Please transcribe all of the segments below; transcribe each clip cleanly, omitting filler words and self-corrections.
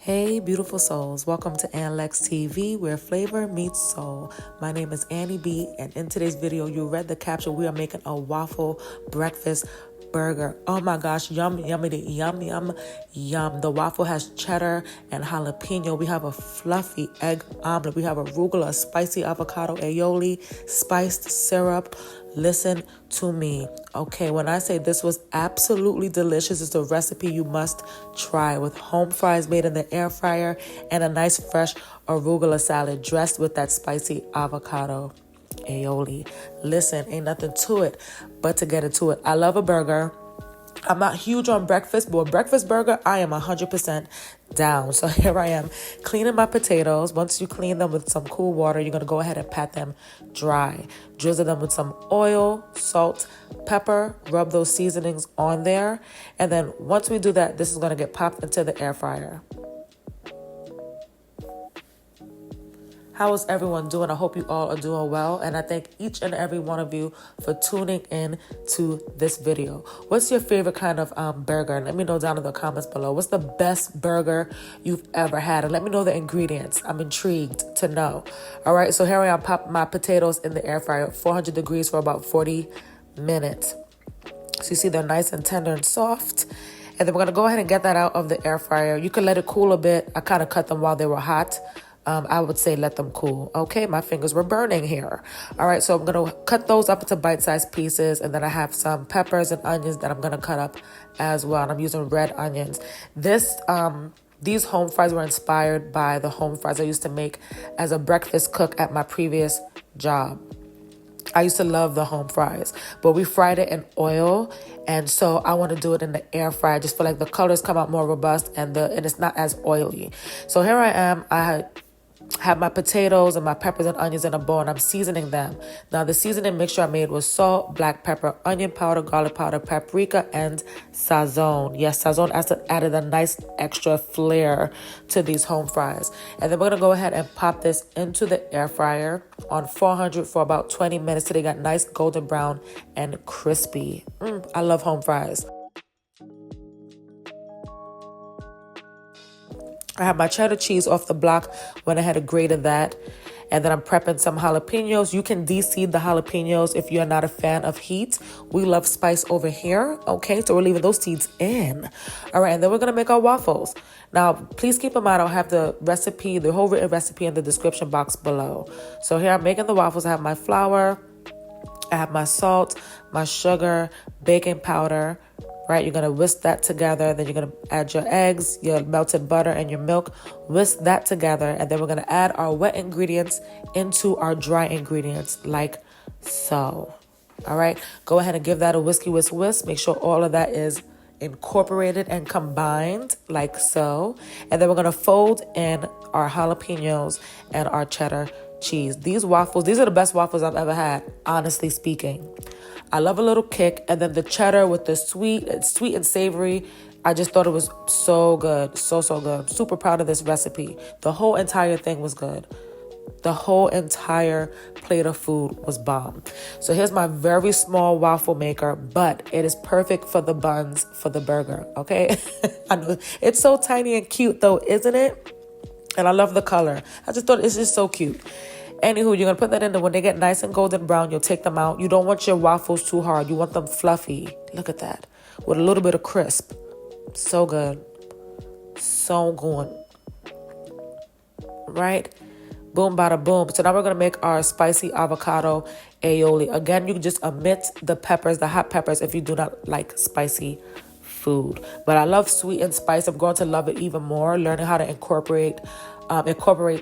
Hey, beautiful souls. Welcome to Lex TV, where flavor meets soul. My name is Annie B, and in today's video, you read the caption. We are making a waffle breakfast burger. Oh my gosh, yum, yummy, yum, yum, yum. The waffle has cheddar and jalapeno. We have a fluffy egg omelet. We have arugula, spicy avocado, aioli, spiced syrup. Listen to me, okay? When I say this was absolutely delicious, it's a recipe you must try, with home fries made in the air fryer and a nice fresh arugula salad dressed with that spicy avocado aioli. Listen, ain't nothing to it but to get into it. I love a burger. I'm not huge on breakfast, but a breakfast burger, I am 100% down. So here I am cleaning my potatoes. Once you clean them with some cool water, you're going to go ahead and pat them dry. Drizzle them with some oil, salt, pepper, rub those seasonings on there. And then once we do that, this is going to get popped into the air fryer. How is everyone doing? I hope you all are doing well, and I thank each and every one of you for tuning in to this video. What's your favorite kind of burger? Let me know down in the comments below. What's the best burger you've ever had? And let me know the ingredients. I'm intrigued to know. All right, so here I am popping my potatoes in the air fryer at 400 degrees for about 40 minutes. So you see they're nice and tender and soft. And then we're going to go ahead and get that out of the air fryer. You can let it cool a bit. I kind of cut them while they were hot. I would say let them cool. Okay, my fingers were burning here. All right, so I'm going to cut those up into bite-sized pieces, and then I have some peppers and onions that I'm going to cut up as well. And I'm using red onions. These home fries were inspired by the home fries I used to make as a breakfast cook at my previous job. I used to love the home fries, but we fried it in oil, and so I want to do it in the air fryer. I just feel like the colors come out more robust, and it's not as oily. So here I am. I have my potatoes and my peppers and onions in a bowl, and I'm seasoning them. Now, the seasoning mixture I made was salt, black pepper, onion powder, garlic powder, paprika, and sazon. Yes, sazon added a nice extra flair to these home fries. And then we're going to go ahead and pop this into the air fryer on 400 for about 20 minutes till they got nice golden brown and crispy. I love home fries. I have my cheddar cheese off the block, went ahead and grated that. And then I'm prepping some jalapeños. You can de-seed the jalapeños if you're not a fan of heat. We love spice over here. Okay, so we're leaving those seeds in. All right, and then we're going to make our waffles. Now, please keep in mind, I'll have the recipe, the whole written recipe in the description box below. So here I'm making the waffles. I have my flour. I have my salt, my sugar, baking powder. Right, you're going to whisk that together. Then you're going to add your eggs, your melted butter, and your milk. Whisk that together. And then we're going to add our wet ingredients into our dry ingredients like so. All right, go ahead and give that a whisk, whisk. Make sure all of that is incorporated and combined like so. And then we're going to fold in our jalapenos and our cheddar cheese. These waffles, these are the best waffles I've ever had, honestly speaking. I love a little kick, and then the cheddar with the sweet and savory. I just thought it was so good, so good. I'm super proud of this recipe. The whole entire thing was good. The whole entire plate of food was bomb. So here's my very small waffle maker, but it is perfect for the buns for the burger, okay? I know it's so tiny and cute though, isn't it? And I love the color. I just thought it's just so cute. Anywho, you're going to put that in there. When they get nice and golden brown, you'll take them out. You don't want your waffles too hard. You want them fluffy. Look at that. With a little bit of crisp. So good. So good. Right? Boom, bada boom. So now we're going to make our spicy avocado aioli. Again, you can just omit the peppers, the hot peppers, if you do not like spicy food. But I love sweet and spice. I'm going to love it even more. Learning how to incorporate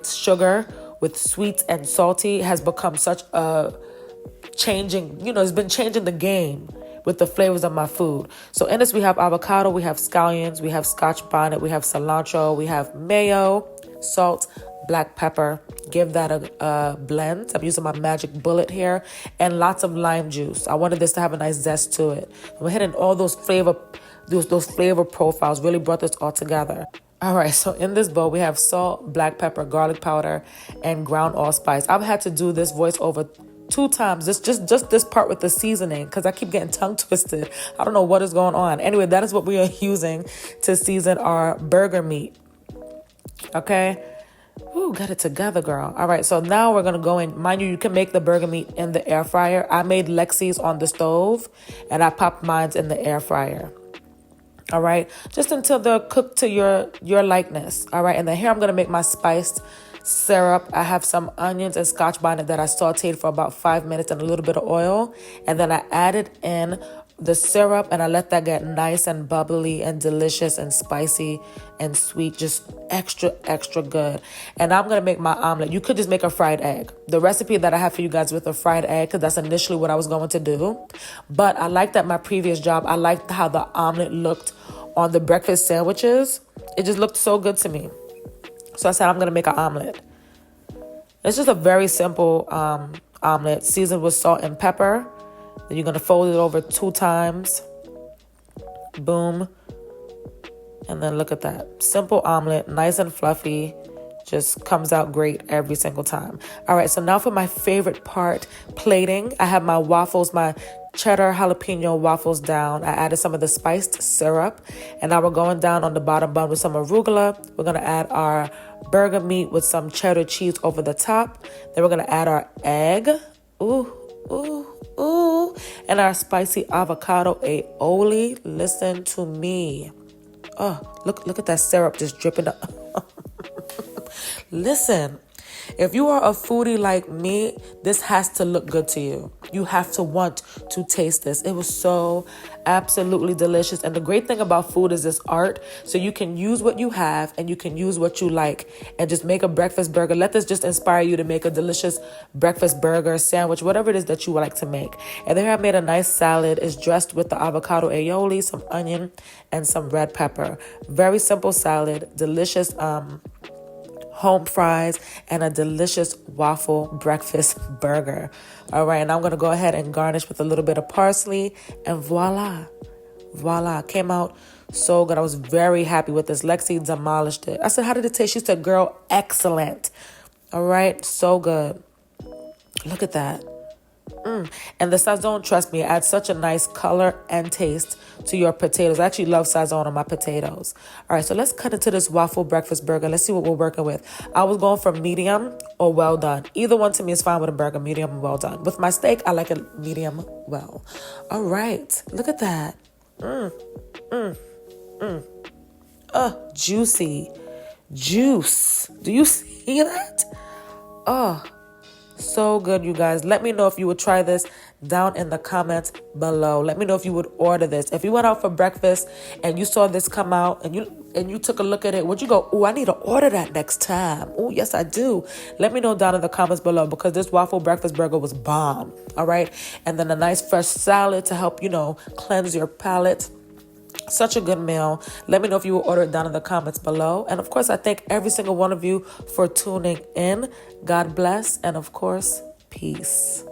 sugar with sweet and salty has become such a changing, it's been changing the game with the flavors of my food. So in this, we have avocado, we have scallions, we have scotch bonnet, we have cilantro, we have mayo, salt, black pepper. Give that a blend. I'm using my magic bullet here, and lots of lime juice. I wanted this to have a nice zest to it. We're hitting all those flavor profiles, really brought this all together. All right, so in this bowl, we have salt, black pepper, garlic powder, and ground allspice. I've had to do this voiceover 2 times, just this part with the seasoning, because I keep getting tongue twisted. I don't know what is going on. Anyway, that is what we are using to season our burger meat. Okay. Ooh, got it together, girl. All right, so now we're going to go in. Mind you, you can make the burger meat in the air fryer. I made Lexi's on the stove, and I popped mine in the air fryer. All right, just until they're cooked to your likeness. All right, and then here I'm going to make my spiced syrup. I have some onions and scotch bonnet that I sauteed for about 5 minutes in a little bit of oil. And then I added in the syrup and I let that get nice and bubbly and delicious and spicy and sweet, just extra, extra good. And I'm going to make my omelet. You could just make a fried egg. The recipe that I have for you guys with a fried egg, because that's initially what I was going to do. But I liked that my previous job, I liked how the omelet looked on the breakfast sandwiches. It just looked so good to me. So I said, I'm going to make an omelet. It's just a very simple omelet, seasoned with salt and pepper. Then you're going to fold it over 2 times. Boom. And then look at that. Simple omelet, nice and fluffy. Just comes out great every single time. All right, so now for my favorite part, plating. I have my waffles, my cheddar jalapeno waffles down. I added some of the spiced syrup. And now we're going down on the bottom bun with some arugula. We're going to add our burger meat with some cheddar cheese over the top. Then we're going to add our egg. Ooh, ooh, ooh. And our spicy avocado aioli. Listen to me. Oh, look at that syrup just dripping up. Listen, if you are a foodie like me, this has to look good to you. You have to want to taste this. It was so absolutely delicious. And the great thing about food is this art. So you can use what you have and you can use what you like and just make a breakfast burger. Let this just inspire you to make a delicious breakfast burger, sandwich, whatever it is that you would like to make. And there I made a nice salad. It's dressed with the avocado aioli, some onion, and some red pepper. Very simple salad, delicious home fries, and a delicious waffle breakfast burger. All right, and I'm going to go ahead and garnish with a little bit of parsley, and voila. Came out so good. I was very happy with this. Lexi demolished it. I said, how did it taste? She said, girl, excellent. All right, so good. Look at that. And the sazon, trust me, adds such a nice color and taste to your potatoes. I actually love sazon on my potatoes. All right, so let's cut into this waffle breakfast burger. Let's see what we're working with. I was going for medium or well done. Either one to me is fine with a burger, medium or well done. With my steak, I like it medium well. All right, look at that. Juicy. Juice. Do you see that? Oh, so good, you guys. Let me know if you would try this down in the comments below. Let me know if you would order this. If you went out for breakfast and you saw this come out and you took a look at it, would you go, oh, I need to order that next time? Oh, yes, I do. Let me know down in the comments below, because this waffle breakfast burger was bomb. All right. And then a nice fresh salad to help, cleanse your palate. Such a good meal. Let me know if you will order it down in the comments below. And of course, I thank every single one of you for tuning in. God bless. And of course, peace.